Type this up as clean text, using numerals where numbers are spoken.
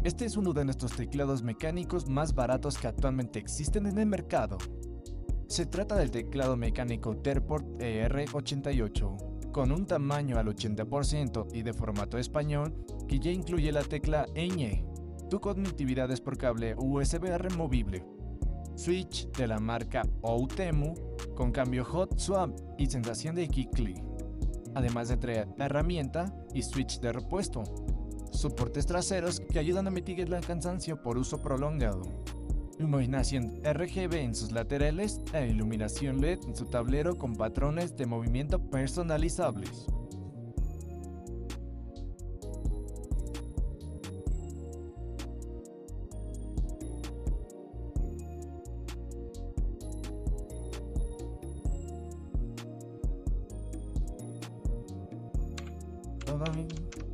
Este es uno de nuestros teclados mecánicos más baratos que actualmente existen en el mercado. Se trata del teclado mecánico Terport ER88, con un tamaño al 80% y de formato español que ya incluye la tecla ñ. Tu conectividad es por cable USB removible. Switch de la marca Outemu con cambio hot swap y sensación de kick-click. Además de traer herramienta y switch de repuesto. Soportes traseros que ayudan a mitigar el cansancio por uso prolongado. Iluminación RGB en sus laterales e iluminación LED en su tablero con patrones de movimiento personalizables. Bye bye.